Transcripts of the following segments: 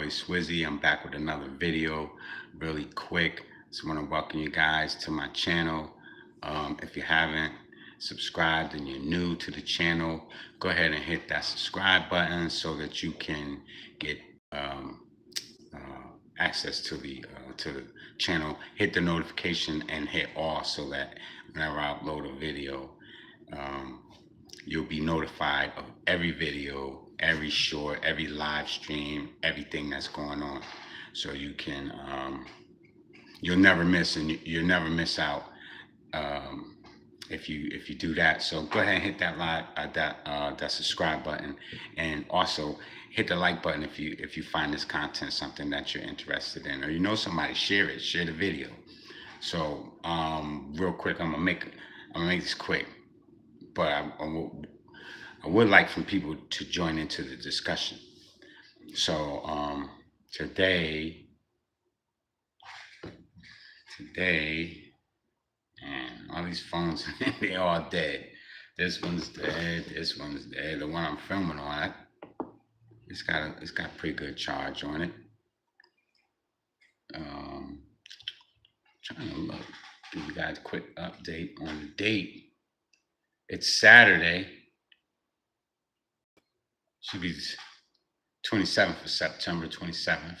boy Swizzy. I'm back with another video really quick. Just want to welcome you guys to my channel. If you haven't subscribed and you're new to the channel, go ahead and hit that subscribe button so that you can get access to the channel. Hit the notification and hit all so that whenever I upload a video, you'll be notified of every video, every short, every live stream, everything that's going on. So you can, you'll never miss, and you'll never miss out if you do that. So go ahead and hit that that subscribe button, and also hit the like button if you find this content something that you're interested in, or you know somebody, share it, share the video. So real quick, I'm gonna make this quick, but I would like for people to join into the discussion. So today, and all these phones, they're all dead. This one's dead. This one's dead. The one I'm filming on, it's got pretty good charge on it. Trying to look, give you guys a quick update on the date. It's Saturday. Should be 27th of September, 27th.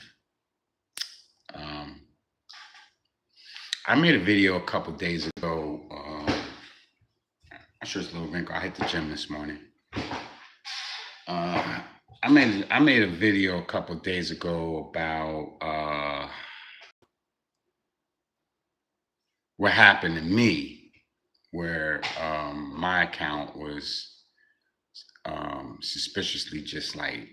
I made a video a couple days ago. I'm sure it's a little wrinkle. I hit the gym this morning. I made a video a couple days ago about what happened to me, where my account was suspiciously just like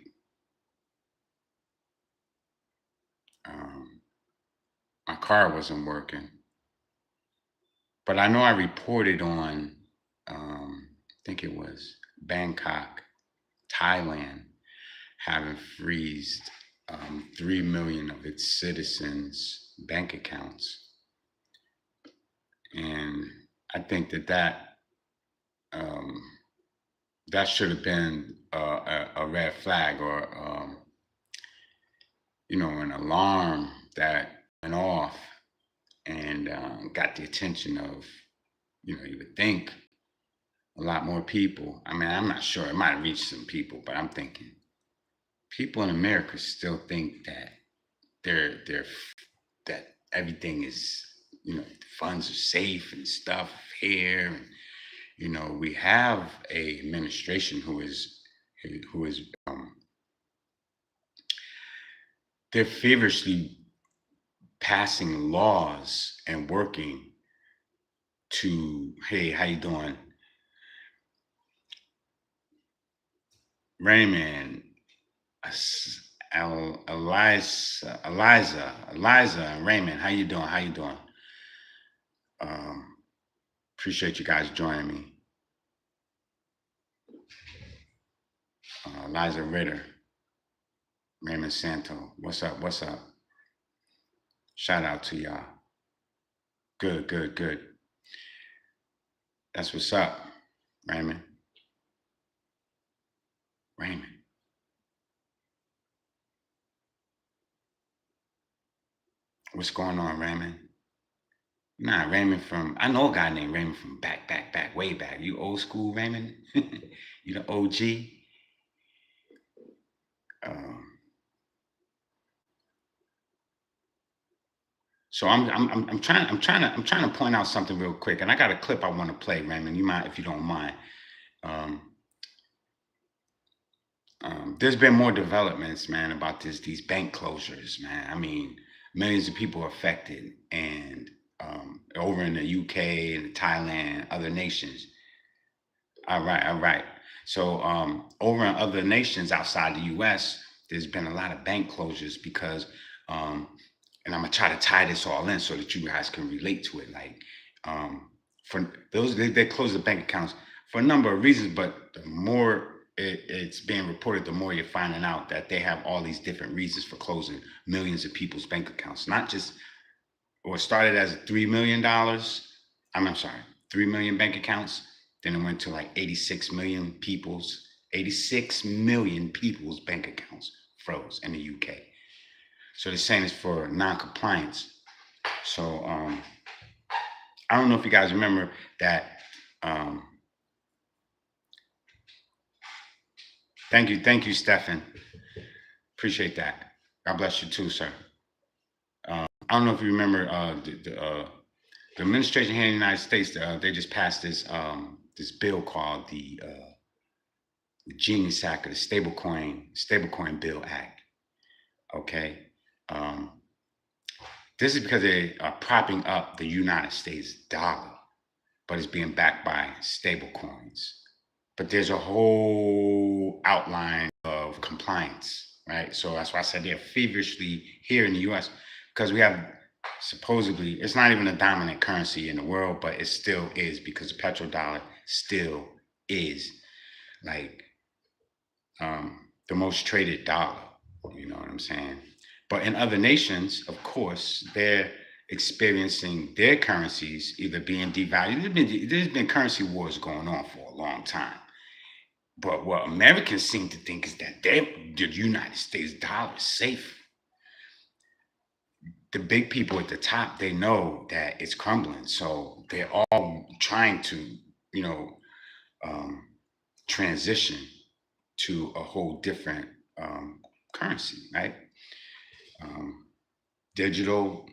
my car wasn't working. But I know I reported on I think it was Bangkok, Thailand, having freezed 3 million of its citizens' bank accounts. And I think that should have been a red flag, or an alarm that went off and got the attention of, you would think, a lot more people. I mean, I'm not sure. It might have reached some people, but I'm thinking people in America still think that that everything is, the funds are safe and stuff here. And, we have a administration who is they're feverishly passing laws and working to, hey, how you doing? Raymond, Eliza, and Raymond, how you doing? Appreciate you guys joining me. Eliza Ritter, Raymond Santo, what's up? Shout out to y'all. Good. That's what's up, Raymond. What's going on, Raymond? Nah, Raymond I know a guy named Raymond from back, way back. You old school, Raymond? You the OG? So I'm trying to point out something real quick, and I got a clip I want to play, Raymond. You mind, if you don't mind? There's been more developments, man, about these bank closures, man. I mean, millions of people affected, and over in the UK and Thailand, other nations. All right. So over in other nations outside the US, there's been a lot of bank closures because, and I'm gonna try to tie this all in so that you guys can relate to it. Like, for those, they close the bank accounts for a number of reasons, but the more it's being reported, the more you're finding out that they have all these different reasons for closing millions of people's bank accounts. Not just, or started as $3 million. I'm sorry, 3 million bank accounts. Then it went to like 86 million people's bank accounts froze in the UK. So they're saying it's for non-compliance. So I don't know if you guys remember that. Um, thank you, Stefan. Appreciate that. God bless you too, sir. I don't know if you remember the administration here in the United States. They just passed this bill called the Genius Act, or the Stablecoin Bill Act. Okay, um, this is because they are propping up the United States dollar, but it's being backed by stable coins. But there's a whole outline of compliance, right? So that's why I said they're feverishly here in the US, because we have, supposedly, it's not even a dominant currency in the world, but it still is, because the petrodollar still is like the most traded dollar. You know what I'm saying? But in other nations, of course, they're experiencing their currencies either being devalued. There's been currency wars going on for a long time. But what Americans seem to think is that the United States dollar is safe. The big people at the top, they know that it's crumbling. So they're all trying to, you know, um, transition to a whole different currency, right? Um, Digital,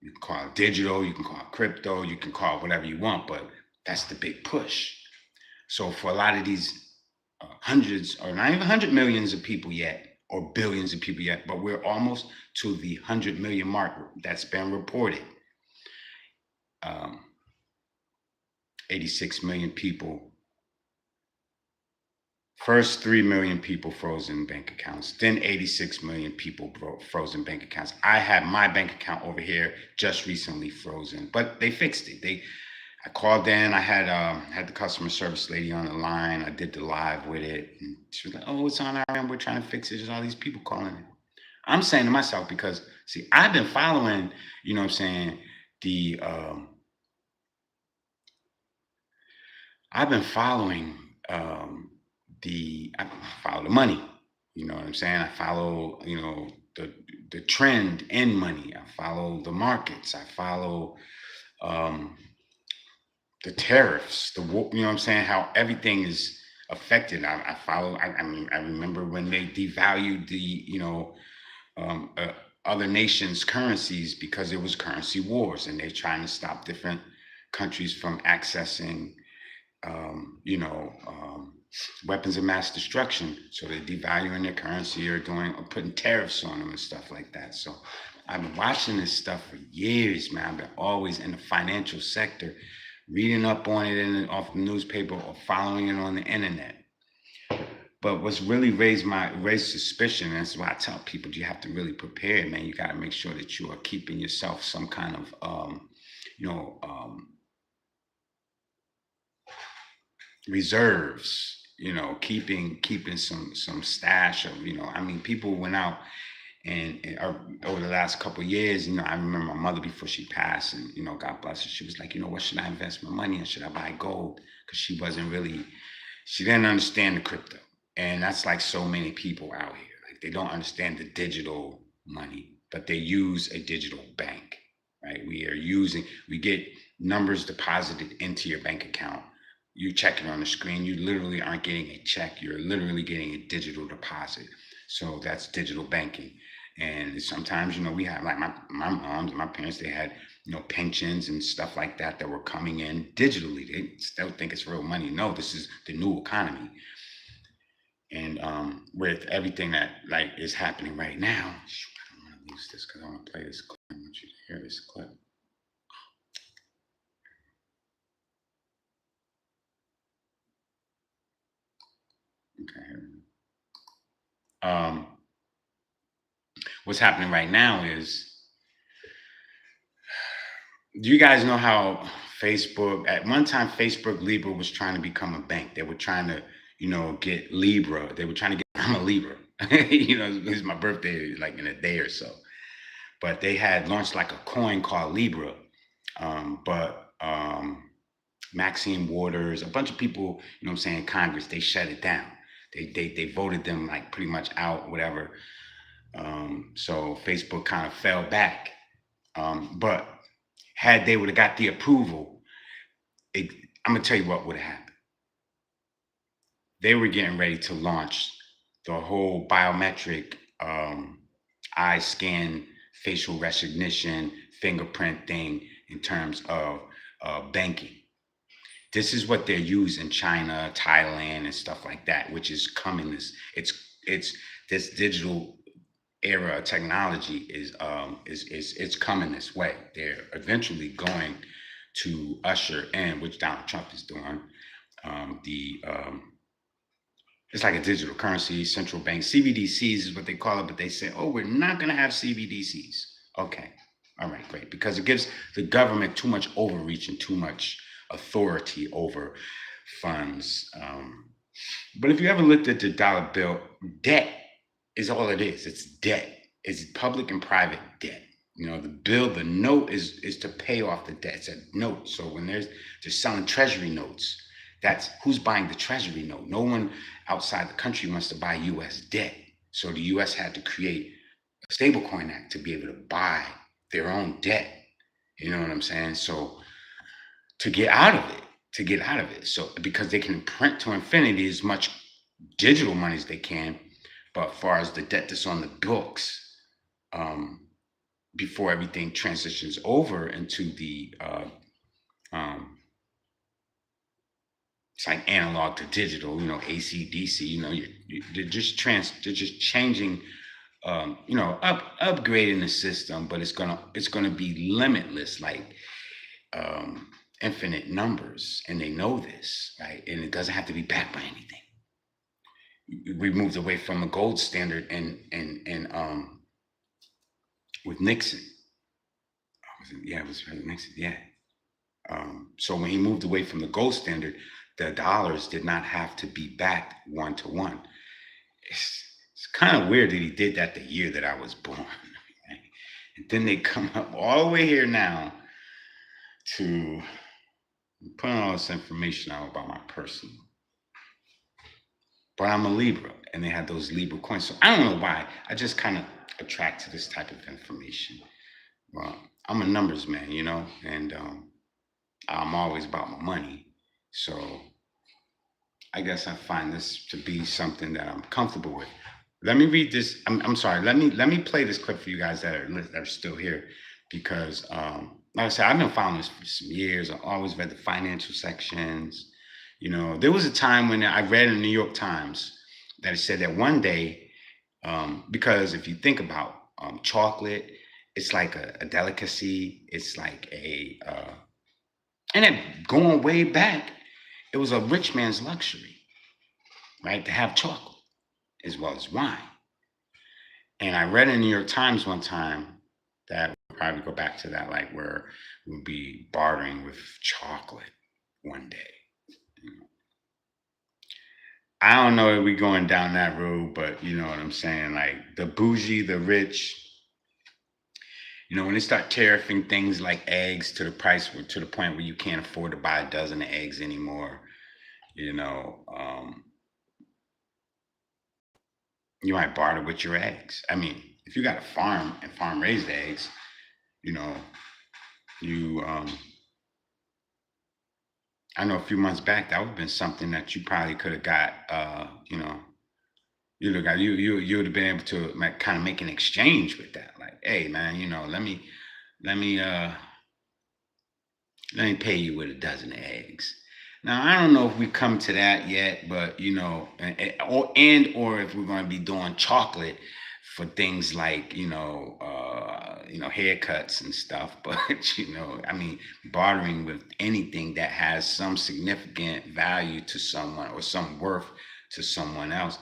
you can call it digital, you can call it crypto, you can call it whatever you want, but that's the big push. So for a lot of these hundreds, or not even 100 millions of people yet, or billions of people yet, but we're almost to the 100 million mark that's been reported. Um, 86 million people. First 3 million people frozen bank accounts, then 86 million people frozen bank accounts. I had my bank account over here just recently frozen, but they fixed it. I called in. I had the customer service lady on the line. I did the live with it, and she was like, "Oh, it's on our end. We're trying to fix it. There's all these people calling it." I'm saying to myself, because see, I've been following, you know what I'm saying, the I've been following I follow the money. You know what I'm saying? I follow, the trend in money. I follow the markets. I follow um, the tariffs. You know what I'm saying? How everything is affected. I follow. I mean, I remember when they devalued the, um, uh, other nations' currencies, because it was currency wars, and they're trying to stop different countries from accessing weapons of mass destruction. So they're devaluing their currency, or putting tariffs on them and stuff like that. So I've been watching this stuff for years, man. I've been always in the financial sector, reading up on it off the newspaper, or following it on the internet. But what's really raised suspicion, and that's why I tell people, you have to really prepare, man. You got to make sure that you are keeping yourself some kind of you know reserves, keeping some stash of, I mean, people went out, and over the last couple of years, I remember my mother, before she passed, and God bless her, she was like, what should I invest my money in? Should I buy gold? Because she didn't understand the crypto. And that's like so many people out here, like, they don't understand the digital money, but they use a digital bank, right? We get numbers deposited into your bank account. You check it on the screen. You literally aren't getting a check. You're literally getting a digital deposit. So that's digital banking. And sometimes, we have, like, my moms and my parents, they had, pensions and stuff like that were coming in digitally. They still think it's real money. No, this is the new economy. And with everything that, like, is happening right now, I don't want to lose this, because I want to play this clip. I want you to hear this clip. Okay. What's happening right now is, do you guys know how Facebook, at one time, Facebook Libra was trying to become a bank? They were trying to, get Libra. They were trying to get, I'm a Libra. It's my birthday, like, in a day or so. But they had launched, like, a coin called Libra. But Maxine Waters, a bunch of people, what I'm saying, Congress, they shut it down. They voted them, like, pretty much out, whatever. So Facebook kind of fell back. But had they would have got the approval, it, I'm gonna tell you what would have happened. They were getting ready to launch the whole biometric eye scan, facial recognition, fingerprint thing in terms of banking. This is what they use in China, Thailand, and stuff like that, which is coming. It's this digital era of technology is it's coming this way. They're eventually going to usher in, which Donald Trump is doing, the it's like a digital currency, central bank. CBDCs is what they call it, but they say, oh, we're not going to have CBDCs. Okay. All right, great. Because it gives the government too much overreach and too much authority over funds. But if you ever looked at the dollar bill, debt is all it is. It's debt. It's public and private debt. You know, the bill, the note is to pay off the debt. It's a note. So when they're selling treasury notes, that's who's buying the treasury note. No one outside the country wants to buy U.S. debt. So the U.S. had to create a stablecoin act to be able to buy their own debt. You know what I'm saying? So to get out of it. So because they can print to infinity as much digital money as they can, but as far as the debt that's on the books, before everything transitions over into the it's like analog to digital, you know, AC/DC. You know, they're just changing, upgrading the system, but it's gonna be limitless, like infinite numbers, and they know this, right? And it doesn't have to be backed by anything. We moved away from a gold standard, and with Nixon. It was President Nixon, yeah. So when he moved away from the gold standard, the dollars did not have to be backed one to one. It's kind of weird that he did that the year that I was born. Right? And then they come up all the way here now to put all this information out about my person. But I'm a Libra, and they had those Libra coins. So I don't know why. I just kind of attract to this type of information. Well, I'm a numbers man, and I'm always about my money. So I guess I find this to be something that I'm comfortable with. Let me read this. I'm sorry. Let me play this clip for you guys that are still here, because like I said, I've been following this for some years. I always read the financial sections. There was a time when I read in the New York Times that it said that one day, because if you think about chocolate, it's like a delicacy. It's like and then going way back, it was a rich man's luxury, right, to have chocolate as well as wine. And I read in the New York Times one time that we'll probably go back to that, like where we'll be bartering with chocolate one day. I don't know if we're going down that road, but you know what I'm saying? Like the bougie, the rich, when they start tariffing things like eggs to the point where you can't afford to buy a dozen of eggs anymore, you know, um, you might barter with your eggs. I mean, if you got a farm and farm raised eggs, you know, you I know a few months back that would have been something that you probably could have got. You look at you would have been able to like kind of make an exchange with that. Like, hey man, let me uh let me pay you with a dozen eggs. Now I don't know if we come to that yet, but or if we're going to be doing chocolate for things like haircuts and stuff. But I mean, bartering with anything that has some significant value to someone or some worth to someone else.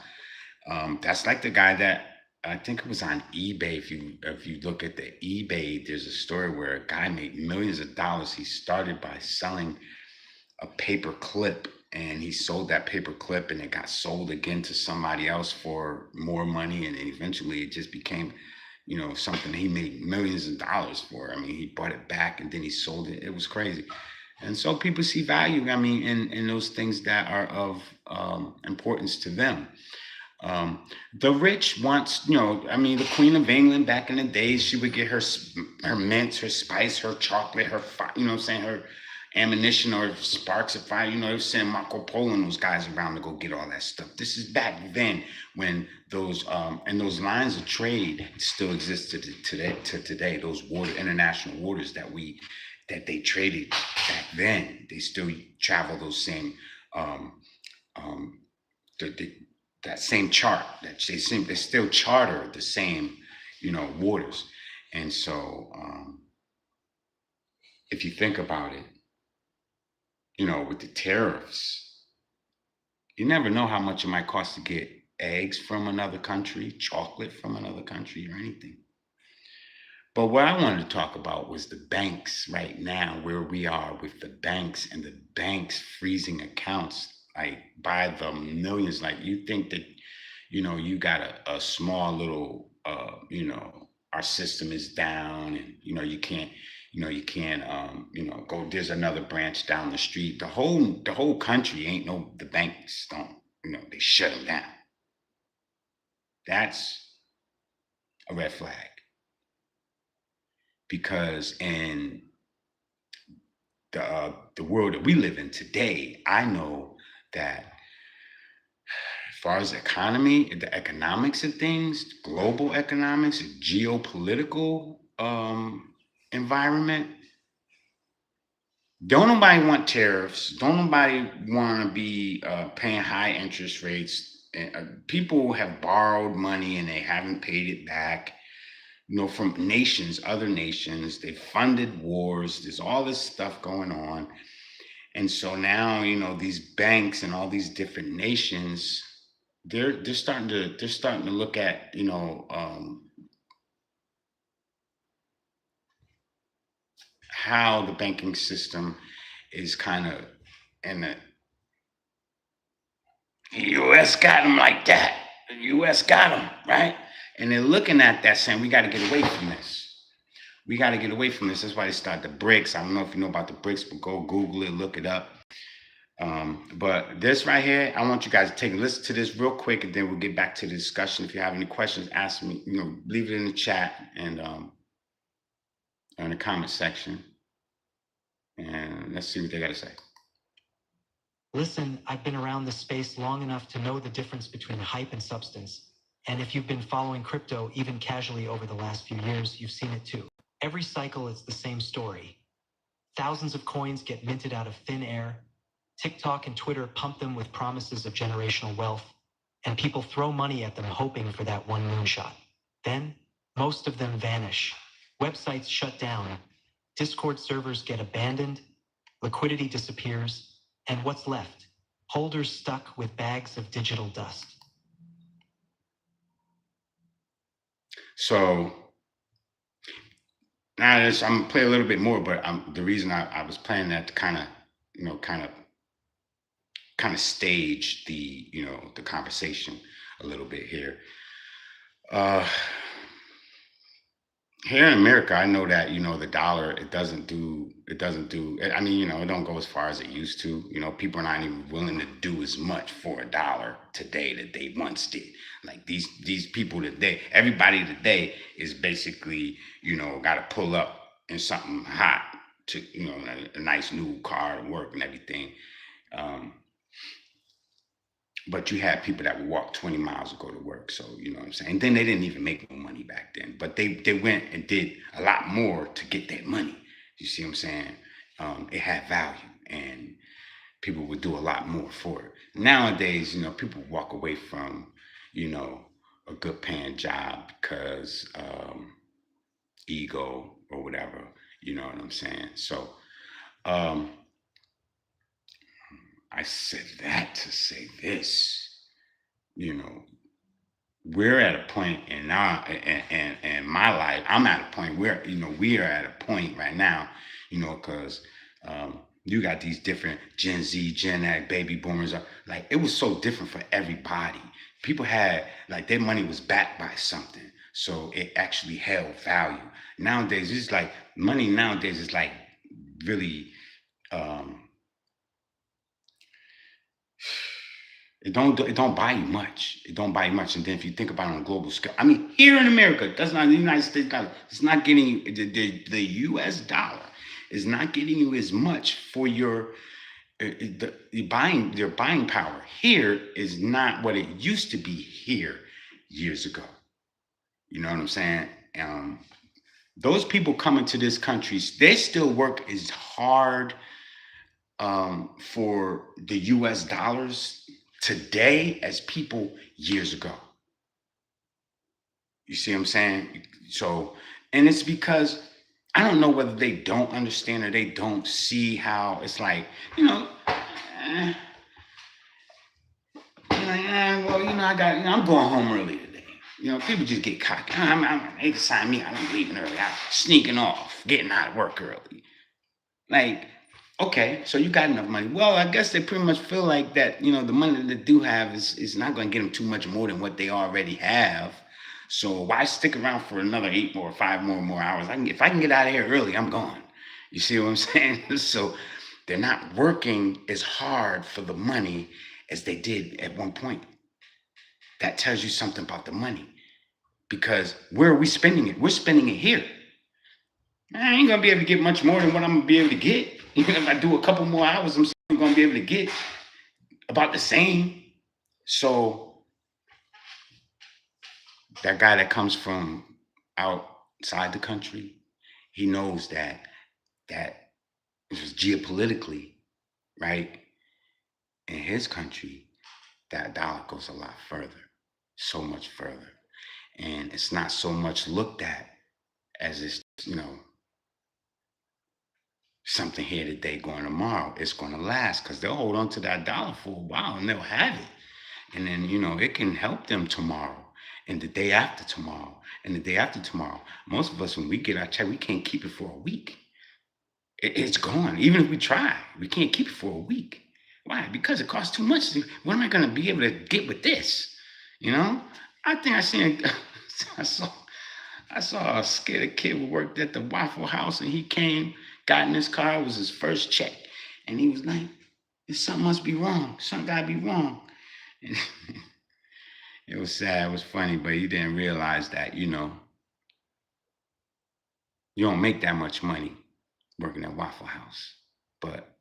That's like the guy that I think it was on eBay. If you look at the eBay, there's a story where a guy made millions of dollars. He started by selling a paper clip, and he sold that paper clip, and it got sold again to somebody else for more money, and then eventually it just became something he made millions of dollars for. I mean, he bought it back and then he sold it. It was crazy. And so people see value, I mean, in those things that are of importance to them. Um, the rich wants, I mean, the Queen of England back in the days, she would get her mints, her spice, her chocolate, you know what I'm saying, her ammunition or sparks of fire. They were sending Marco Polo and those guys around to go get all that stuff. This is back then when those lines of trade still existed to today. Those international waters that they traded back then, they still travel those same um, um, the that same chart that they still charter the same waters. And so if you think about it, with the tariffs, you never know how much it might cost to get eggs from another country, chocolate from another country, or anything. But what I wanted to talk about was the banks right now, where we are with the banks and the banks freezing accounts like by the millions. Like, you think that you got a small little our system is down, and you can't go, there's another branch down the street. The whole country ain't no, the banks don't, they shut them down. That's a red flag, because in the world that we live in today, I know that as far as economy, the economics of things, global economics, geopolitical environment, don't nobody want tariffs. Don't nobody want to be paying high interest rates. People have borrowed money and they haven't paid it back. From nations, other nations, they funded wars. There's all this stuff going on, and so now these banks and all these different nations, they're starting to look at how the banking system is kind of, and the U.S. got them like that. The U.S. got them right, and they're looking at that saying, we got to get away from this. We got to get away from this. That's why they start the BRICS. I don't know if you know about the BRICS, but go Google it, look it up. But this right here, I want you guys to take a listen to this real quick, and then we'll get back to the discussion. If you have any questions, ask me. Leave it in the chat and in the comment section, and let's see what they got to say. Listen, I've been around this space long enough to know the difference between hype and substance. And if you've been following crypto even casually over the last few years, you've seen it too. Every cycle, it's the same story. Thousands of coins get minted out of thin air. TikTok and Twitter pump them with promises of generational wealth, and people throw money at them hoping for that one moonshot. Then, most of them vanish. Websites shut down. Discord servers get abandoned. Liquidity disappears. And what's left? Holders stuck with bags of digital dust. So now I'm gonna play a little bit more, but the reason I was playing that to kind of stage the conversation a little bit here. Here in America, I know that the dollar, it doesn't do. I mean, it don't go as far as it used to. People are not even willing to do as much for a dollar today that they once did. Like these people today, everybody today is basically got to pull up in something hot to a nice new car to work and everything. But you had people that would walk 20 miles to go to work. So, you know what I'm saying? And then they didn't even make no money back then. But they went and did a lot more to get that money. You see what I'm saying? It had value, and people would do a lot more for it. Nowadays, people walk away from, a good paying job because ego or whatever. You know what I'm saying? So I said that to say this. We're at a point in my life. I'm at a point where we are at a point right now. Because you got these different Gen Z, Gen X, baby boomers. Like, it was so different for everybody. People had, like, their money was backed by something, so it actually held value. Nowadays, it's like money. Nowadays is like really. It don't buy you much. It don't buy you much. And then if you think about it on a global scale, I mean, here in America, that's not the United States dollar. It's not getting you the U.S. dollar is not getting you as much for your buying power. Here is not what it used to be here years ago. You know what I'm saying? Um, those people coming to this country, they still work as hard for the US dollars today as people years ago. You see what I'm saying? So, and it's because I don't know whether they don't understand or they don't see how it's like, you know, eh, well, I'm going home early today. People just get cocky. They can sign me out. I'm leaving early. I'm sneaking off, getting out of work early. Like, okay, so you got enough money. Well, I guess they pretty much feel like that, the money that they do have is not going to get them too much more than what they already have. So why stick around for another 8 more, 5 more hours? If I can get out of here early, I'm gone. You see what I'm saying? So they're not working as hard for the money as they did at one point. That tells you something about the money. Because where are we spending it? We're spending it here. I ain't gonna be able to get much more than what I'm gonna be able to get. Even if I do a couple more hours, I'm still gonna be able to get about the same. So that guy that comes from outside the country, he knows that just geopolitically, right? In his country, that dollar goes a lot further, so much further. And it's not so much looked at as it's, something here today going tomorrow. It's going to last because they'll hold on to that dollar for a while and they'll have it. And then, it can help them tomorrow and the day after tomorrow and the day after tomorrow. Most of us, when we get our check, we can't keep it for a week. It's gone. Even if we try, we can't keep it for a week. Why? Because it costs too much. What am I going to be able to get with this? I think I saw a scared kid who worked at the Waffle House, and he got in his car. It was his first check, and he was like, "Something must be wrong. Something gotta be wrong." And it was sad. It was funny, but he didn't realize that you don't make that much money working at Waffle House. But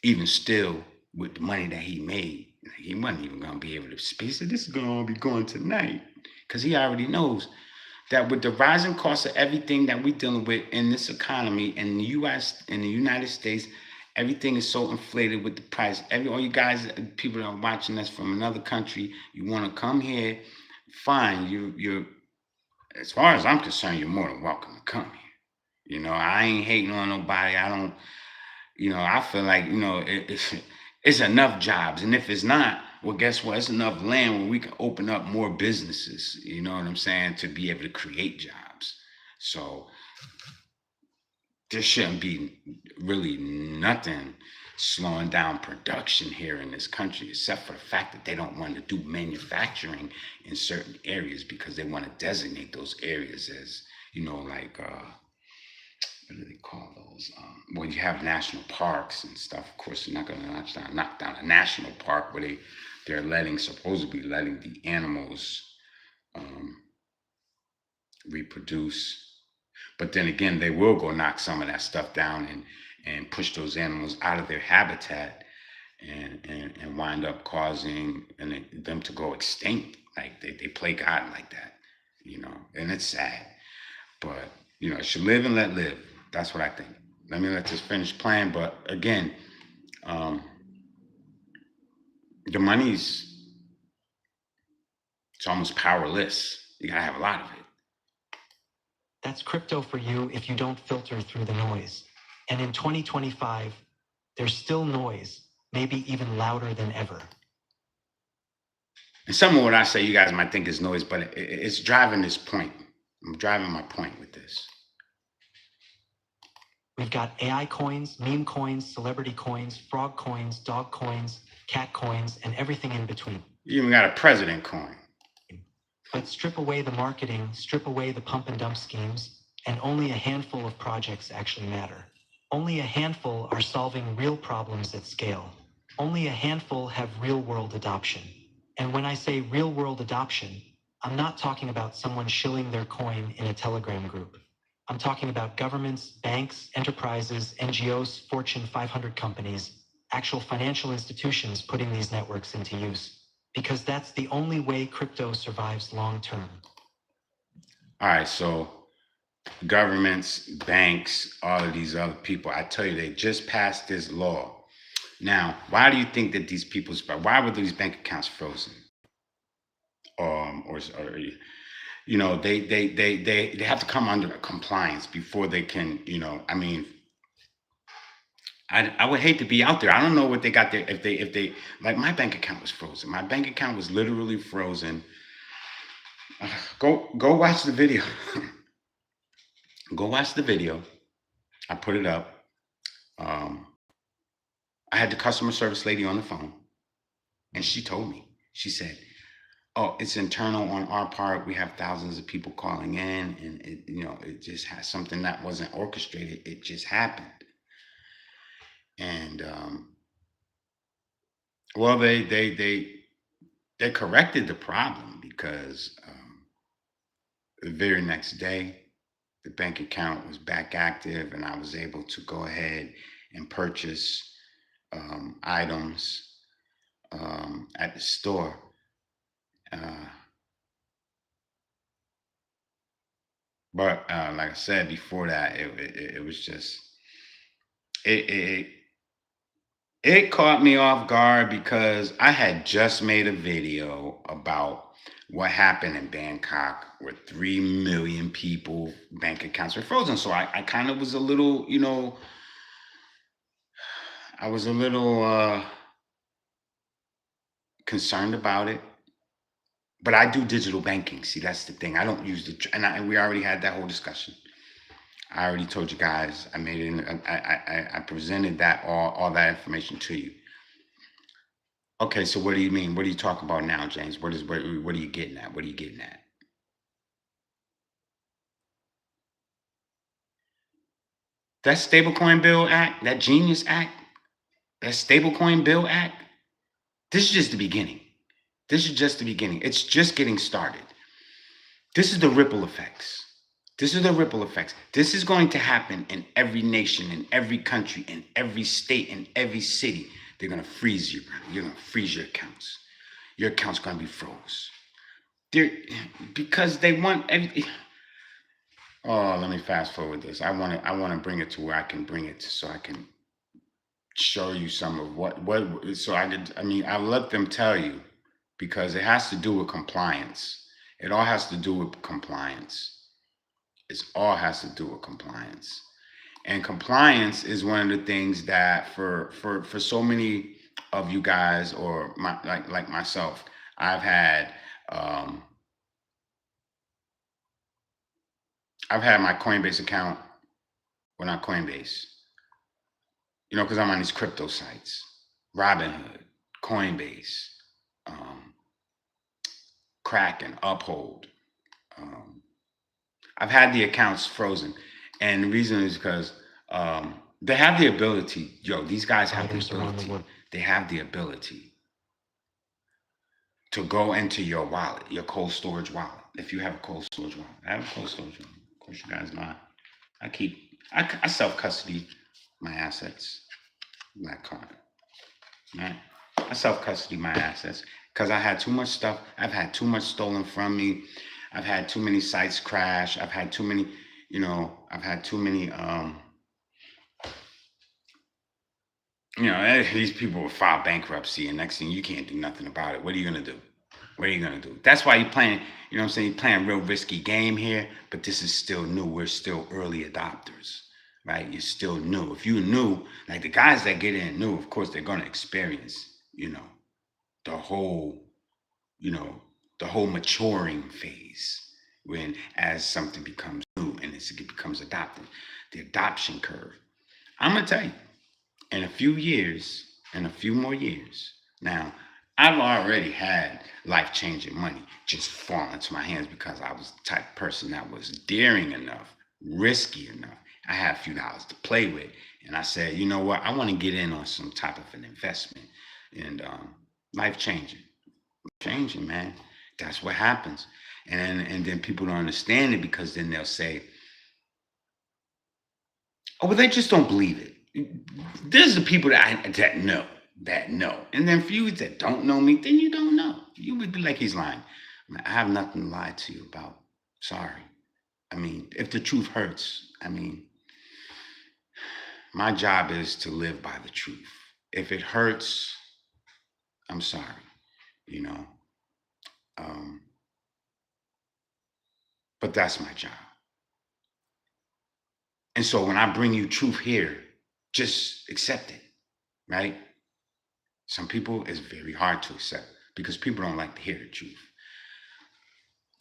even still, with the money that he made, he wasn't even gonna be able to speak. He said, "This is gonna be going tonight," because he already knows that with the rising cost of everything that we're dealing with in this economy in the U.S. in the United States, everything is so inflated with the price. All you guys, people that are watching us from another country, you want to come here, fine. You're, as far as I'm concerned, you're more than welcome to come here. I ain't hating on nobody. I don't. I feel like it's enough jobs, and if it's not, well, guess what? It's enough land where we can open up more businesses. You know what I'm saying? To be able to create jobs. So there shouldn't be really nothing slowing down production here in this country, except for the fact that they don't want to do manufacturing in certain areas because they want to designate those areas as, like what do they call those? Well, you have national parks and stuff. Of course, you're not going to knock down a national park where they're supposedly letting the animals reproduce. But then again, they will go knock some of that stuff down and push those animals out of their habitat and wind up causing them to go extinct. Like they play God like that, and it's sad. But, it should live and let live. That's what I think. Let me let this finish playing. But again, the money's, it's almost powerless. You gotta have a lot of it. That's crypto for you if you don't filter through the noise. And in 2025, there's still noise, maybe even louder than ever. And some of what I say, you guys might think is noise, but it's driving this point. I'm driving my point with this. We've got AI coins, meme coins, celebrity coins, frog coins, dog coins, cat coins, and everything in between. You even got a president coin. But strip away the marketing, strip away the pump and dump schemes, and only a handful of projects actually matter. Only a handful are solving real problems at scale. Only a handful have real-world adoption. And when I say real-world adoption, I'm not talking about someone shilling their coin in a Telegram group. I'm talking about governments, banks, enterprises, NGOs, Fortune 500 companies, actual financial institutions putting these networks into use. Because that's the only way crypto survives long-term. All right, so governments, banks, all of these other people, I tell you, they just passed this law. Now, why do you think that these people's, why were these bank accounts frozen? Or you know, they have to come under compliance before they can, you know, I mean, I would hate to be out there. I don't know what they got there. If they like, my bank account was frozen. My bank account was literally frozen. Go watch the video. Go watch the video. I put it up. Um, I had the customer service lady on the phone, and she told me. She said, "Oh, it's internal on our part. We have thousands of people calling in, and it, you know, it just has something that wasn't orchestrated. It just happened." And well, they corrected the problem because the very next day, the bank account was back active, and I was able to go ahead and purchase items at the store. Uh, but like I said before that, it was just it, it it caught me off guard because I had just made a video about what happened in Bangkok where 3 million people bank accounts were frozen. So I kind of was a little, you know, I was a little concerned about it. But I do digital banking. See, that's the thing. I don't use and we already had that whole discussion. I already told you guys. I made it. I presented that all that information to you. Okay, so what do you mean? What are you talking about now, James? What are you getting at? What are you getting at? That Stablecoin Bill Act, that Genius Act, that Stablecoin Bill Act. This is just the beginning. This is just the beginning. It's just getting started. This is the ripple effects. This is the ripple effects. This is going to happen in every nation, in every country, in every state, in every city. They're going to freeze you. You're going to freeze your accounts. Your account's going to be froze. They're, because they want everything. Oh, let me fast forward this. I want to bring it to where I can bring it so I can show you some of what so I mean, I'll let them tell you because it has to do with compliance. It all has to do with compliance. It all has to do with compliance. And compliance is one of the things that for so many of you guys or like myself, um I've had my Coinbase account, well, not Coinbase, you know, because I'm on these crypto sites, Robinhood, Coinbase, um, Kraken, Uphold. Um, I've had the accounts frozen, and the reason is because they have the ability. Yo, these guys have the ability. They have the ability to go into your wallet, your cold storage wallet. If you have a cold storage wallet, I have a cold storage wallet. Of course, you guys know I self custody my assets, my card. Right? I self custody my assets because I had too much stuff. I've had too much stolen from me. I've had too many sites crash. I've had too many, you know, I've had too many, you know, these people will file bankruptcy and next thing you can't do nothing about it. What are you going to do? What are you going to do? That's why you're playing, you know what I'm saying? You're playing a real risky game here, but this is still new. We're still early adopters, right? You're still new. If you're new, like the guys that get in new, of course, they're going to experience, you know, the whole, you know, the whole maturing phase when as something becomes new and it becomes adopted, the adoption curve. I'm going to tell you, in a few years, in a few more years, now, I've already had life-changing money just fall into my hands because I was the type of person that was daring enough, risky enough, I had a few dollars to play with, and I said, you know what, I want to get in on some type of an investment, and life changing, man. That's what happens, and then people don't understand it because then they'll say, oh, well, they just don't believe it. There's the people that know, and then for you that don't know me, then you don't know. You would be like, he's lying. I have nothing to lie to you about. Sorry. I mean, if the truth hurts, I mean, my job is to live by the truth. If it hurts, I'm sorry, you know. Um, but that's my job. And so when I bring you truth here, just accept it, right? Some people it's very hard to accept because people don't like to hear the truth.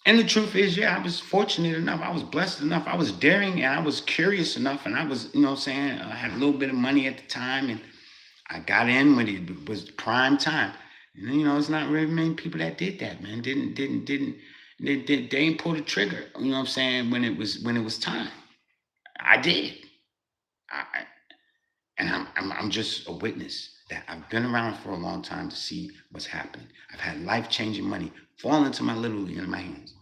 And the truth is, yeah, I was fortunate enough. I was blessed enough. I was daring and I was curious enough. And I was, you know what I'm saying? I had a little bit of money at the time and I got in when it was prime time. And, you know, it's not very many people that did that, man. They ain't pull the trigger, you know what I'm saying, when it was time. I did. I, and I'm just a witness that I've been around for a long time to see what's happened. I've had life-changing money fall into my hands.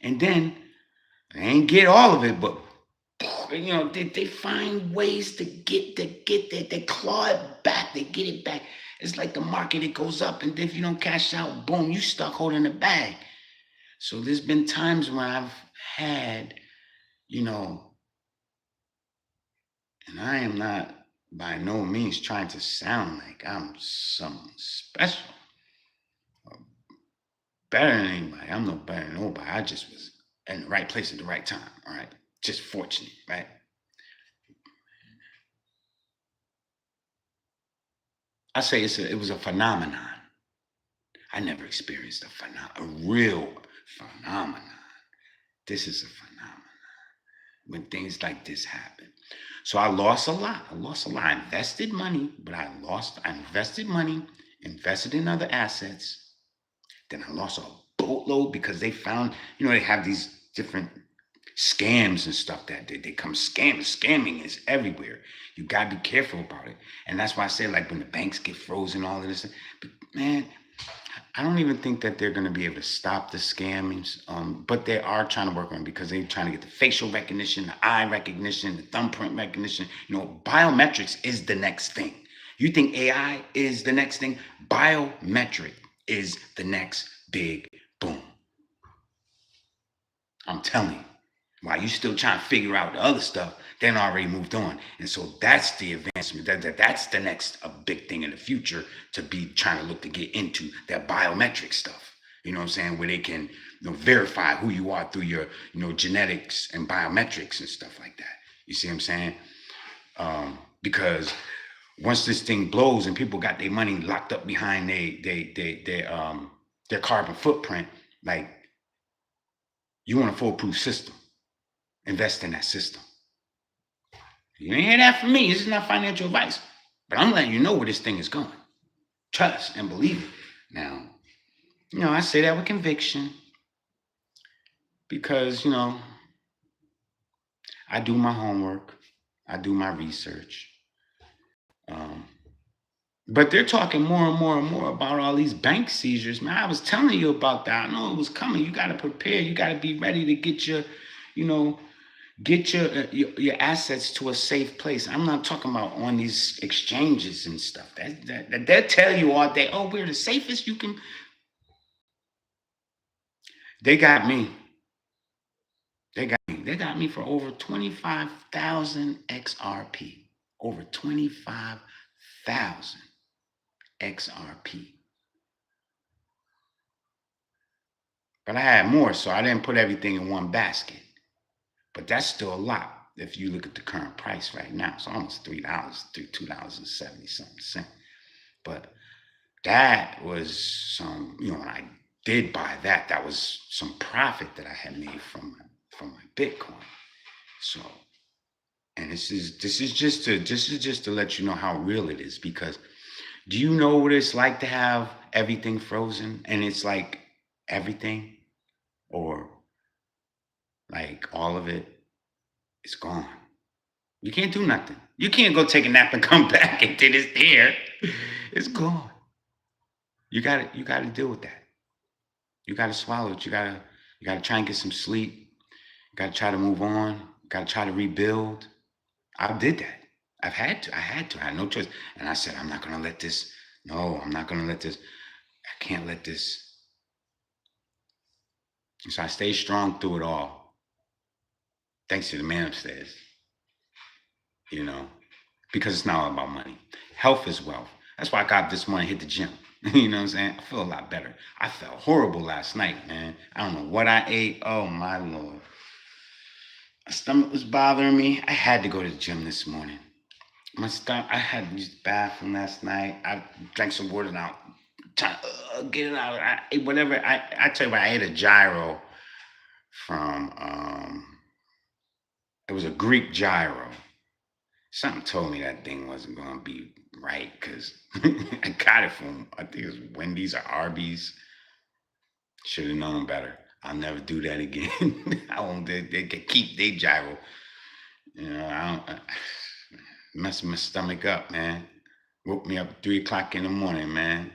And then I ain't get all of it, but you know, they find ways to get that, they claw it back, they get it back. It's like the market, it goes up, and if you don't cash out, boom, you stuck holding the bag. So there's been times when I've had, you know, and I am not by no means trying to sound like I'm something special or better than anybody. I'm no better than nobody. I just was in the right place at the right time. All right. Just fortunate, right? I say it was a phenomenon. I never experienced a real phenomenon. This is a phenomenon when things like this happen. So I lost a lot. I lost a lot. I invested money, but I invested money, invested in other assets. Then I lost a boatload because they found, you know, they have these different scams and stuff that they come scamming is everywhere. You gotta be careful about it. And that's why I say, like, when the banks get frozen, all of this, but man, I don't even think that they're going to be able to stop the scams, but they are trying to work on it because they're trying to get the facial recognition, the eye recognition, the thumbprint recognition. You know, biometrics is the next thing. You think AI is the next thing? Biometric is the next big boom. I'm telling you. While you still trying to figure out the other stuff, then already moved on. And so that's the advancement. That's the next big thing in the future to be trying to look to get into that biometric stuff. You know what I'm saying? Where they can, you know, verify who you are through your, you know, genetics and biometrics and stuff like that. You see what I'm saying? Because once this thing blows and people got their money locked up behind their carbon footprint, like, you want a foolproof system. Invest in that system. You ain't hear that from me. This is not financial advice. But I'm letting you know where this thing is going. Trust and believe it. Now, you know, I say that with conviction because, you know, I do my homework. I do my research. Um, but they're talking more and more and more about all these bank seizures. Man, I was telling you about that. I know it was coming. You got to prepare. You got to be ready to get your, you know, get your assets to a safe place. I'm not talking about on these exchanges and stuff. That they'll tell you all day, oh, we're the safest you can. They got me. They got me for over 25,000 XRP. Over 25,000 XRP. But I had more, so I didn't put everything in one basket. But that's still a lot if you look at the current price right now. It's almost $3, $2.70 something. But that was some, you know, when I did buy that, that was some profit that I had made from my Bitcoin. So, and this is just to let you know how real it is, because do you know what it's like to have everything frozen? And it's like everything, or like all of it is gone. You can't do nothing. You can't go take a nap and come back and then it's there. It's gone. You gotta deal with that. You gotta swallow it. You gotta try and get some sleep. You gotta try to move on. You gotta try to rebuild. I did that. I've had to. I had to. I had no choice. And I said, I'm not gonna let this. No, I'm not gonna let this. I can't let this. And so I stayed strong through it all. Thanks to the man upstairs. You know, because it's not all about money. Health is wealth. That's why I got up this morning, hit the gym. You know what I'm saying? I feel a lot better. I felt horrible last night, man. I don't know what I ate. Oh my Lord. My stomach was bothering me. I had to go to the gym this morning. My stomach, I had to use the bathroom last night. I drank some water now. Trying to get it out. I ate whatever. I tell you what, I ate a gyro from it was a Greek gyro. Something told me that thing wasn't gonna be right because I got it from I think it was Wendy's or Arby's. Should have known better. I'll never do that again. I won't. They can keep their gyro. You know, I don't mess my stomach up, man. Woke me up at 3 o'clock in the morning, man.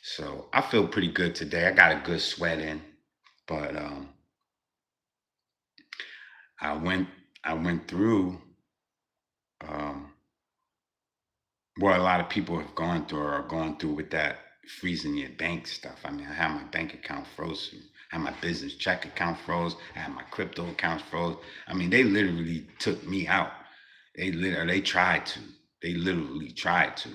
So I feel pretty good today. I got a good sweat in, but I went through um, what a lot of people have gone through or are going through with that freezing your bank stuff. I mean, I had my bank account frozen. I had my business check account froze. I had my crypto accounts froze. I mean, they literally took me out. They tried to. They literally tried to.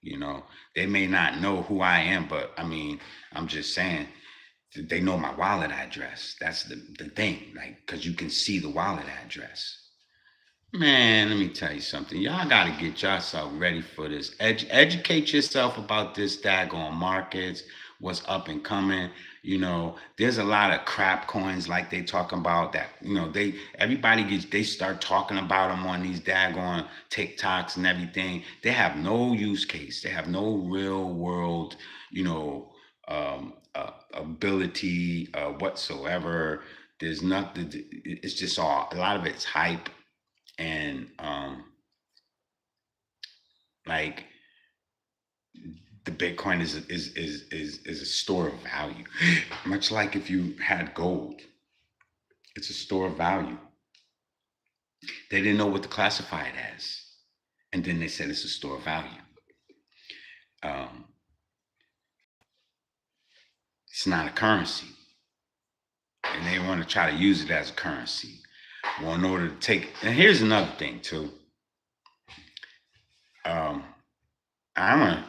You know, they may not know who I am, but I mean, I'm just saying they know my wallet address. That's the thing, like, because you can see the wallet address. Man, let me tell you something. Y'all got to get yourself ready for this. Educate yourself about this daggone markets, what's up and coming. You know, there's a lot of crap coins like they talking about that, you know, they start talking about them on these daggone TikToks and everything. They have no use case. They have no real world, you know, ability whatsoever. There's nothing. It's just all, a lot of it's hype and like the Bitcoin is a store of value, much like if you had gold. It's a store of value. They didn't know what to classify it as, and then they said it's a store of value. Um, it's not a currency, and they want to try to use it as a currency. Well, in order to take, and here's another thing too. Um, I'm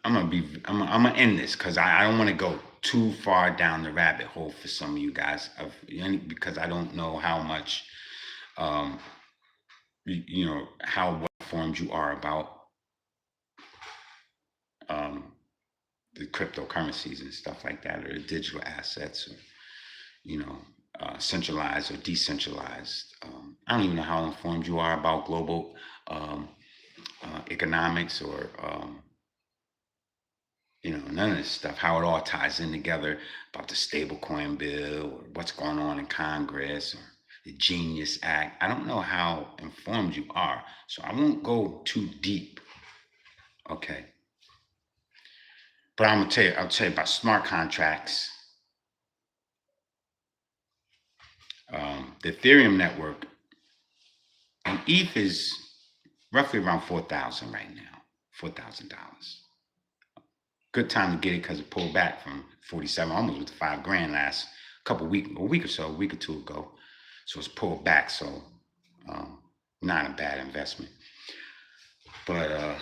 gonna end this because I don't want to go too far down the rabbit hole for some of you guys because I don't know how much um you know how well informed you are about um the cryptocurrencies and stuff like that, or the digital assets, or you know, centralized or decentralized. I don't even know how informed you are about global economics or you know, none of this stuff, how it all ties in together about the stablecoin bill or what's going on in Congress or the Genius Act. I don't know how informed you are, so I won't go too deep. Okay. But I'll tell you about smart contracts. The Ethereum network and ETH is roughly around 4,000 right now, $4,000. Good time to get it because it pulled back from 47, almost with $5,000 last a week or two ago. So it's pulled back. So not a bad investment. But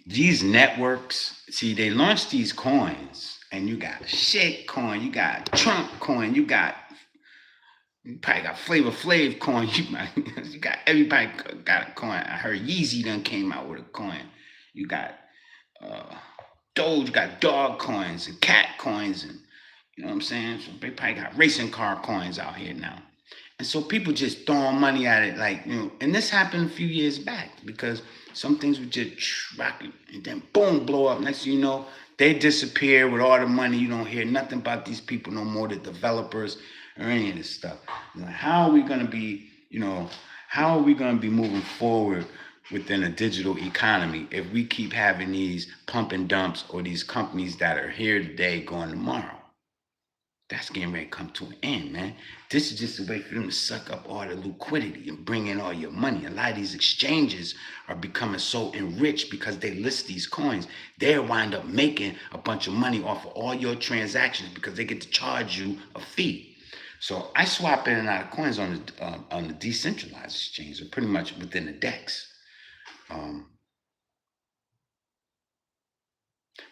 these networks, see, they launched these coins, and you got shit coin, you got Trump coin, you probably got Flavor Flav coin, you got everybody got a coin. I heard Yeezy done came out with a coin. You got Doge, got dog coins and cat coins, and you know what I'm saying? So they probably got racing car coins out here now. And so people just throwing money at it, like, you know, and this happened a few years back because some things would just rock it and then boom, blow up. Next thing you know, They disappear with all the money. You don't hear nothing about these people no more, the developers or any of this stuff. How are we going to be, how are we going to be moving forward within a digital economy if we keep having these pump and dumps or these companies that are here today going tomorrow? That's getting ready to come to an end, man. This is just a way for them to suck up all the liquidity and bring in all your money. A lot of these exchanges are becoming so enriched because they list these coins. They'll wind up making a bunch of money off of all your transactions because they get to charge you a fee. So I swap in and out of coins on the decentralized exchange, or pretty much within the DEX.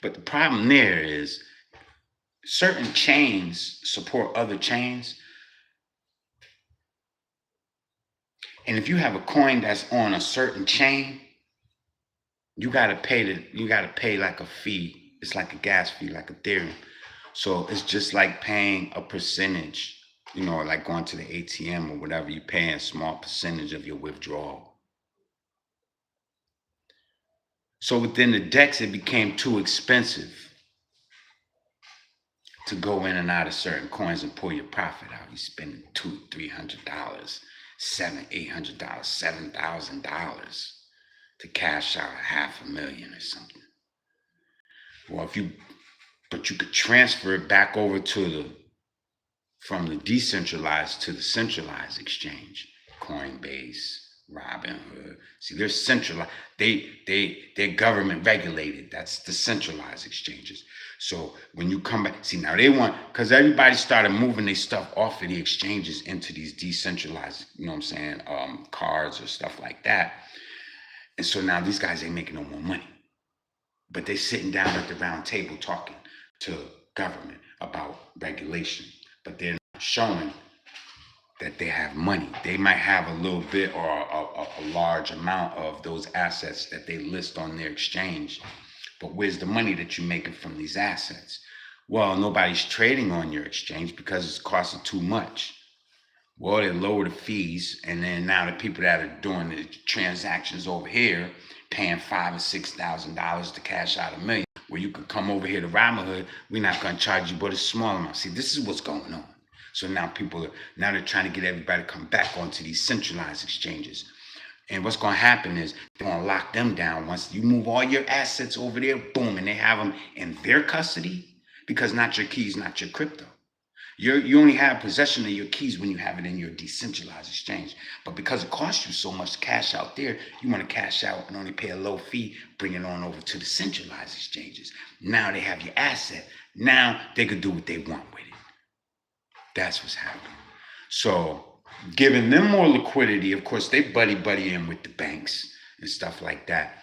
But the problem there is certain chains support other chains. And if you have a coin that's on a certain chain, you gotta pay like a fee. It's like a gas fee, like Ethereum. So it's just like paying a percentage, like going to the ATM or whatever, you pay a small percentage of your withdrawal. So within the DEX, it became too expensive to go in and out of certain coins and pull your profit out. You spending $200-$300, $700-$800, $7,000 to cash out $500,000 or something. Well, but you could transfer it back over from the decentralized to the centralized exchange, Coinbase, Robinhood. See, they're centralized. They're government regulated. That's the centralized exchanges. So when you come back, see, now because everybody started moving their stuff off of the exchanges into these decentralized, cards or stuff like that. And so now these guys ain't making no more money. But they're sitting down at the round table talking to government about regulation. But they're not showing that they have money. They might have a little bit or a large amount of those assets that they list on their exchange. But where's the money that you're making from these assets? Well, nobody's trading on your exchange because it's costing too much. Well, they lower the fees, and then now the people that are doing the transactions over here paying $5,000 or $6,000 to cash out $1 million. Where you could come over here to Robinhood, we're not going to charge you but a small amount. See, this is what's going on. So now they're trying to get everybody to come back onto these centralized exchanges. And what's going to happen is they're going to lock them down. Once you move all your assets over there, boom, and they have them in their custody, because not your keys, not your crypto. You only have possession of your keys when you have it in your decentralized exchange. But because it costs you so much to cash out there, you want to cash out and only pay a low fee, bring it on over to the centralized exchanges. Now they have your asset. Now they could do what they want with it. That's what's happening. So giving them more liquidity, of course, they buddy in with the banks and stuff like that.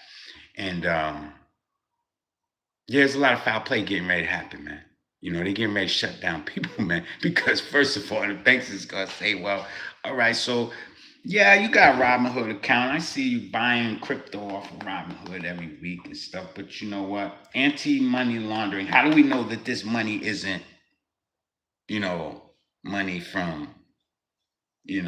And there's a lot of foul play getting ready to happen, man. They're getting ready to shut down people, man, because first of all, the banks is going to say, well, all right, so yeah, you got a Robinhood account. I see you buying crypto off of Robinhood every week and stuff, but you know what? Anti-money laundering. How do we know that this money isn't, money from, we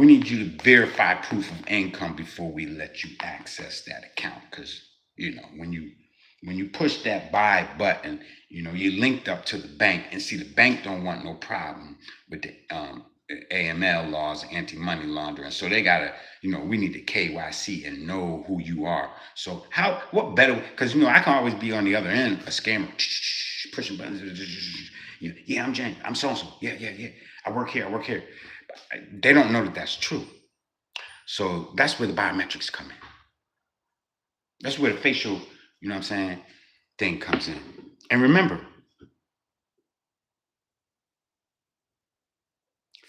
need you to verify proof of income before we let you access that account, because when you push that buy button, you're linked up to the bank, and see, the bank don't want no problem with the AML laws, anti-money laundering. So they gotta, we need the KYC and know who you are. So what better? Because I can always be on the other end, a scammer pushing buttons. Yeah, I'm Jen. I'm so and so. Yeah. I work here. They don't know that that's true. So that's where the biometrics come in. That's where the facial, thing comes in. And remember,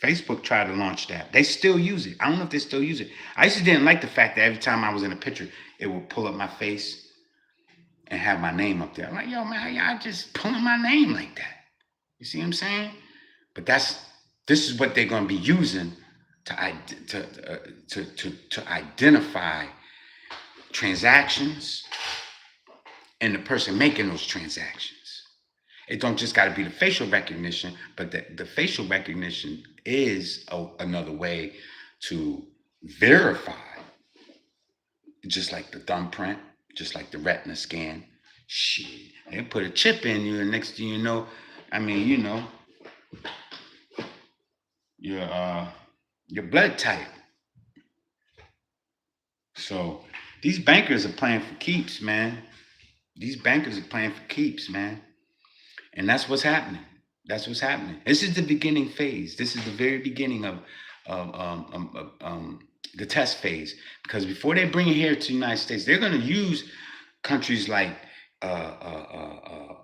Facebook tried to launch that. They still use it. I don't know if they still use it. I just didn't like the fact that every time I was in a picture, it would pull up my face and have my name up there. I'm like, yo, man, how y'all just pulling my name like that? You see what I'm saying? But this is what they're going to be using to identify transactions and the person making those transactions. It don't just got to be the facial recognition, but the facial recognition is another way to verify just like the thumbprint, just like the retina scan. Shit, they put a chip in you, and next thing you know, I mean, you know, your your blood type. So these bankers are playing for keeps, man. These bankers are playing for keeps, man. And that's what's happening. That's what's happening. This is the beginning phase. This is the very beginning of the test phase. Because before they bring it here to the United States, they're going to use countries like, uh, uh, uh, uh,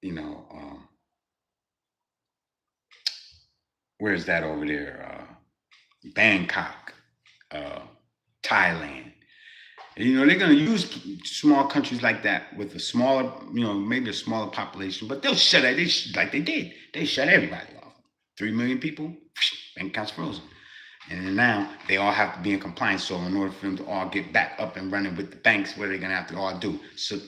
you know, where's that over there? Bangkok, uh, Thailand. You know, they're going to use small countries like that with a smaller, you know, maybe a smaller population, but they'll shut it. Like they did. They shut everybody off. 3 million people, bank accounts frozen. And then now they all have to be in compliance. So in order for them to all get back up and running with the banks, what are they going to have to all do? So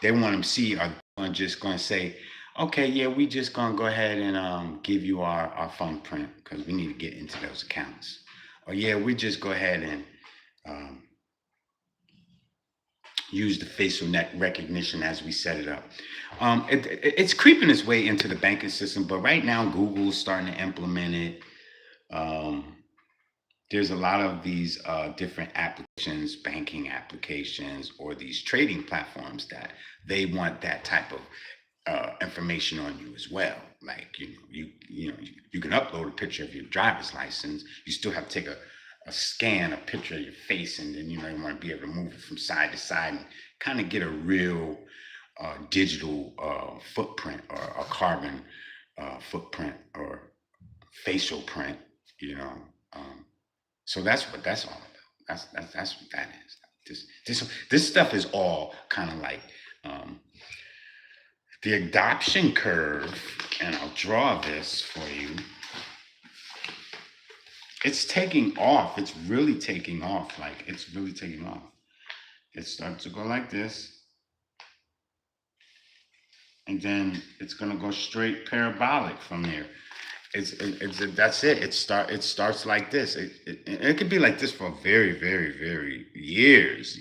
they want them to see, are just going to say, okay, yeah, we just going to go ahead and give you our fund print because we need to get into those accounts. Or yeah, we just go ahead and use the facial recognition as we set it up. It's creeping its way into the banking system, but right now Google's starting to implement it. There's a lot of these different applications, banking applications, or these trading platforms that they want that type of information on you as well. Like you can upload a picture of your driver's license. You still have to take a scan, a picture of your face, and then you want to be able to move it from side to side and kind of get a real digital footprint or a carbon footprint or facial print. So that's what that's all about. That's what that is. This stuff is all kind of like the adoption curve, and I'll draw this for you. It's taking off. It's really taking off. Like, it's really taking off. It starts to go like this. And then it's going to go straight parabolic from there. That's it. It starts like this. It could be like this for very, very, very years,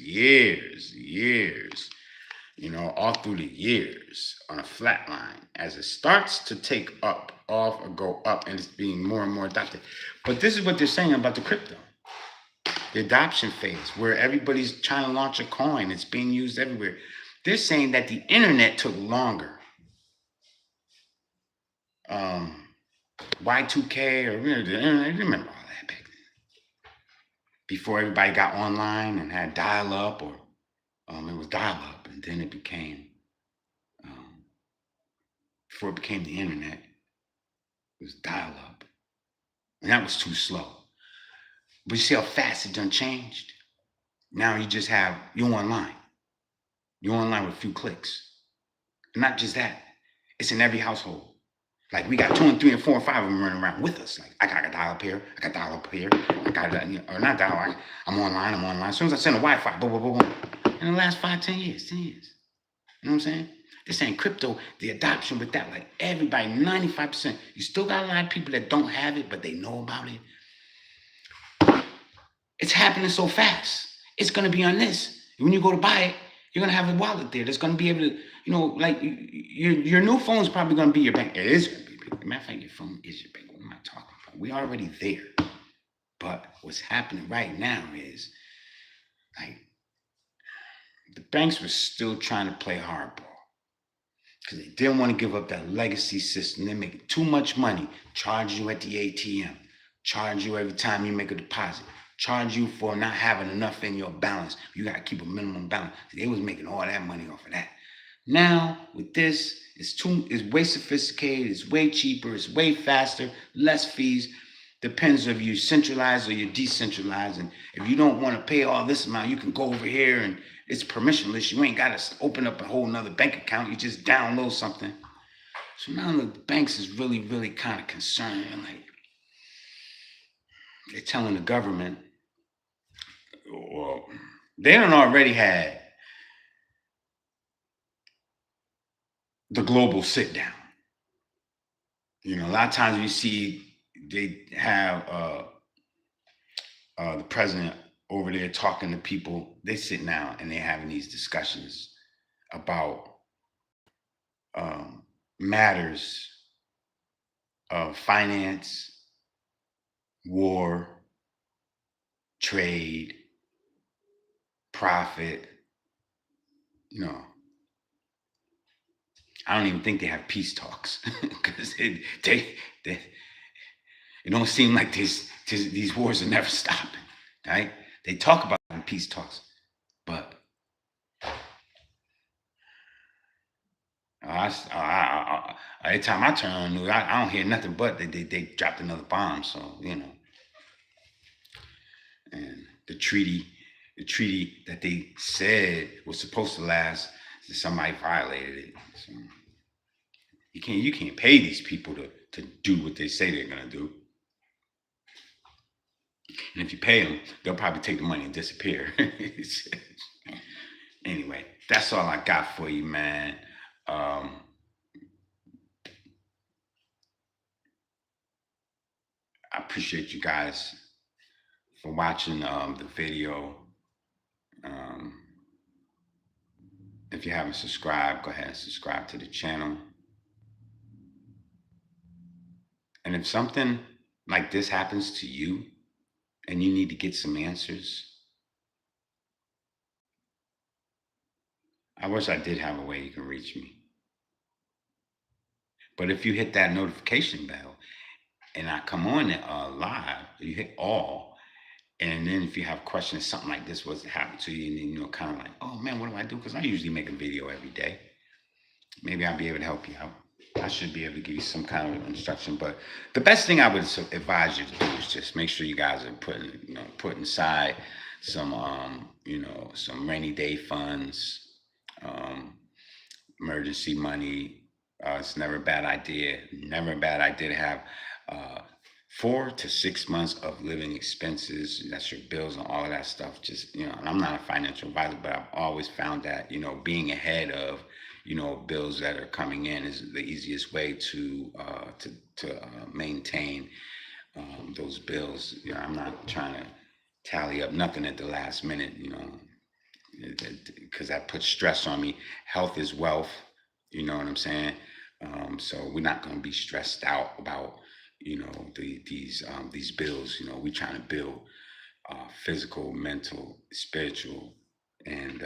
all through the years on a flat line as it starts to take off or go up, and it's being more and more adopted. But this is what they're saying about the crypto, the adoption phase, where everybody's trying to launch a coin. It's being used everywhere. They're saying that the internet took longer. Y2K, or remember all that back then. Before everybody got online and had dial-up, or it was dial-up, and then it became, before it became the internet, it was dial-up. And that was too slow. But you see how fast it done changed? Now you're online. You're online with a few clicks. And not just that, it's in every household. Like, we got 2 and 3 and 4 and 5 of them running around with us. Like, I got a dial up here, I got dial up here, I got or not dial, I'm online. As soon as I send a Wi-Fi, boom, boom, boom, boom. In the last 10 years. You know what I'm saying? They're saying crypto, the adoption with that, like everybody, 95%. You still got a lot of people that don't have it, but they know about it. It's happening so fast. It's going to be on this. When you go to buy it, you're going to have a wallet there that's going to be able to, like your new phone is probably going to be your bank. It is going to be. As a matter of fact, your phone is your bank. What am I talking about? We're already there. But what's happening right now is, like, the banks were still trying to play hardball because they didn't want to give up that legacy system. They're making too much money, charge you at the ATM, charge you every time you make a deposit, charge you for not having enough in your balance. You got to keep a minimum balance. They was making all that money off of that. Now, with this, it's way sophisticated, it's way cheaper, it's way faster, less fees. Depends if you centralized or you're decentralized. And if you don't want to pay all this amount, you can go over here and it's permissionless. You ain't got to open up a whole nother bank account. You just download something. So now the banks is really, really kind of concerned. Like, they're telling the government, well, they done already had the global sit down. A lot of times you see they have the president over there talking to people. They sit down and they're having these discussions about matters of finance, war, trade, profit. You know, I don't even think they have peace talks because they it don't seem like these wars are never stopping, right? They talk about it in peace talks, but every time I turn on the news, I don't hear nothing but they dropped another bomb. So and the treaty that they said was supposed to last, somebody violated it. So you can't pay these people to do what they say they're gonna do. And if you pay them, they'll probably take the money and disappear. Anyway, that's all I got for you, man. I appreciate you guys for watching the video. If you haven't subscribed, go ahead and subscribe to the channel. And if something like this happens to you and you need to get some answers, I wish I did have a way you can reach me. But if you hit that notification bell and I come on it live, you hit all, and then if you have questions, something like this was to happen to you, and then kind of like, oh man, what do I do? Because I usually make a video every day. Maybe I'll be able to help you out. I should be able to give you some kind of instruction. But the best thing I would advise you to do is just make sure you guys are putting aside some some rainy day funds, emergency money. It's never a bad idea. Never a bad idea to have 4 to 6 months of living expenses. That's your bills and all of that stuff. Just and I'm not a financial advisor, but I've always found that being ahead of bills that are coming in is the easiest way to maintain those bills. I'm not trying to tally up nothing at the last minute, because that puts stress on me. Health is wealth. You know what I'm saying? So we're not going to be stressed out about these bills. We're trying to build physical, mental, spiritual, and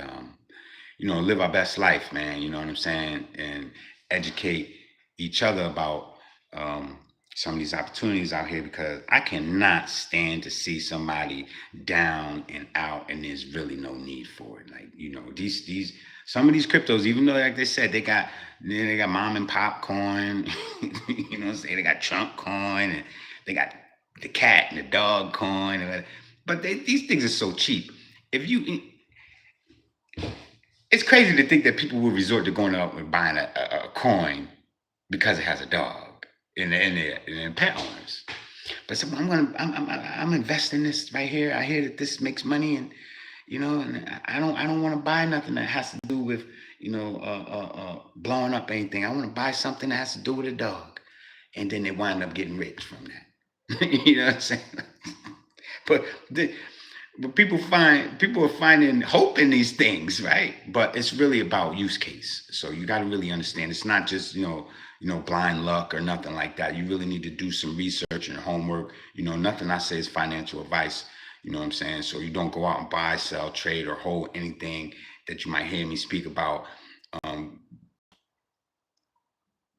live our best life, man. You know what I'm saying? And educate each other about some of these opportunities out here, because I cannot stand to see somebody down and out and there's really no need for it. Like, these some of these cryptos, even though, like they said, they got mom and pop coin, they got Trump coin, and they got the cat and the dog coin, but these things are so cheap. It's crazy to think that people will resort to going up and buying a coin because it has a dog in the pet owners. But so I'm investing this right here. I hear that this makes money, and and I don't want to buy nothing that has to do with blowing up anything. I want to buy something that has to do with a dog, and then they wind up getting rich from that. You know what I'm saying? But people are finding hope in these things, right? But it's really about use case. So you got to really understand. It's not just blind luck or nothing like that. You really need to do some research and homework. Nothing I say is financial advice. You know what I'm saying? So you don't go out and buy, sell, trade, or hold anything that you might hear me speak about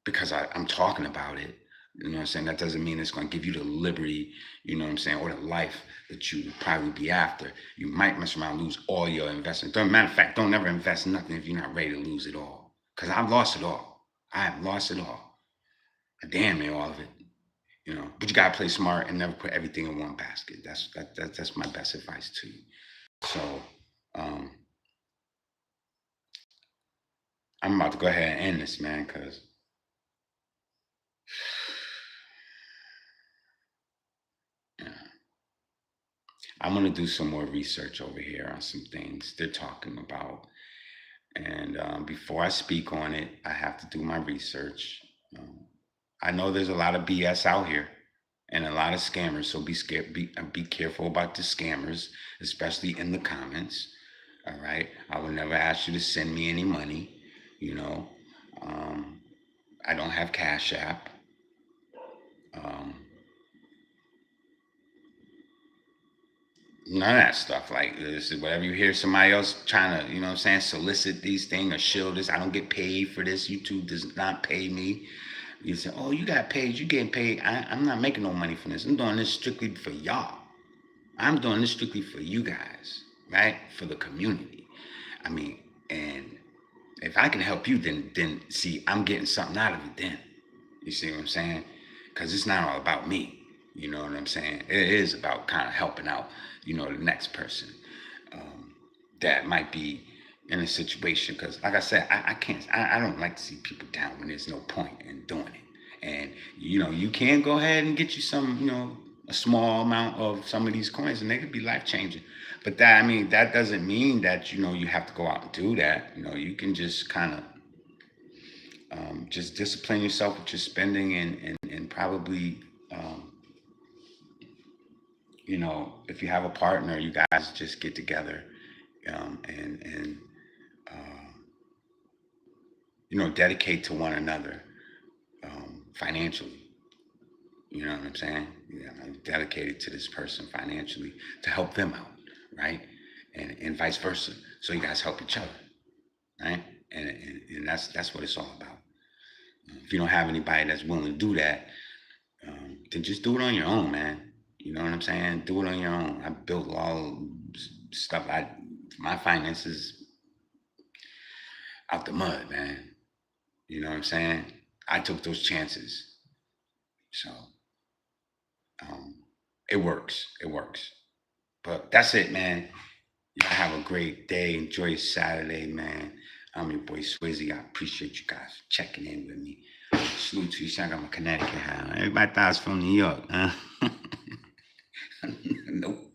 because I'm talking about it. You know what I'm saying? That doesn't mean it's going to give you the liberty, you know what I'm saying, or the life that you would probably be after. You might mess around and lose all your investment. Matter of fact, don't never invest in nothing if you're not ready to lose it all. Because I've lost it all. I have lost it all. Damn near all of it. But you gotta play smart and never put everything in one basket. That's my best advice to you. So I'm about to go ahead and end this, man, because I'm gonna do some more research over here on some things they're talking about. And before I speak on it, I have to do my research. I know there's a lot of BS out here. and a lot of scammers. So be scared, be careful about the scammers, especially in the comments. All right, I will never ask you to send me any money. You know, um, I don't have Cash App. Um, None of that stuff. Like this is whatever you hear somebody else trying to, what I'm saying, solicit these things or shill this. I don't get paid for this. YouTube does not pay me. You say, oh, you got paid, you getting paid. I'm not making no money from this. I'm doing this strictly for y'all. I'm doing this strictly for you guys, right? For the community. I mean, and if I can help you, then see, I'm getting something out of it then. You see what I'm saying? Because it's not all about me. You know what I'm saying? It is about kind of helping out, the next person that might be in a situation. Because, like I said, I can't, I don't like to see people down when there's no point in doing it. And, you can go ahead and get you some, a small amount of some of these coins, and they could be life changing. But that doesn't mean that, you have to go out and do that. You can just kind of just discipline yourself with your spending and probably, if you have a partner, you guys just get together and dedicate to one another financially. You know what I'm saying? Yeah, I'm dedicated to this person financially to help them out, right? And vice versa. So you guys help each other, right? And that's what it's all about. If you don't have anybody that's willing to do that, then just do it on your own, man. You know what I'm saying? Do it on your own. I built all stuff. My finances out the mud, man. You know what I'm saying? I took those chances. So it works. It works. But that's it, man. Y'all have a great day. Enjoy your Saturday, man. I'm your boy Swizzy. I appreciate you guys checking in with me. Salute to you. I got my Connecticut hat on. Everybody thought I was from New York, huh? Nope.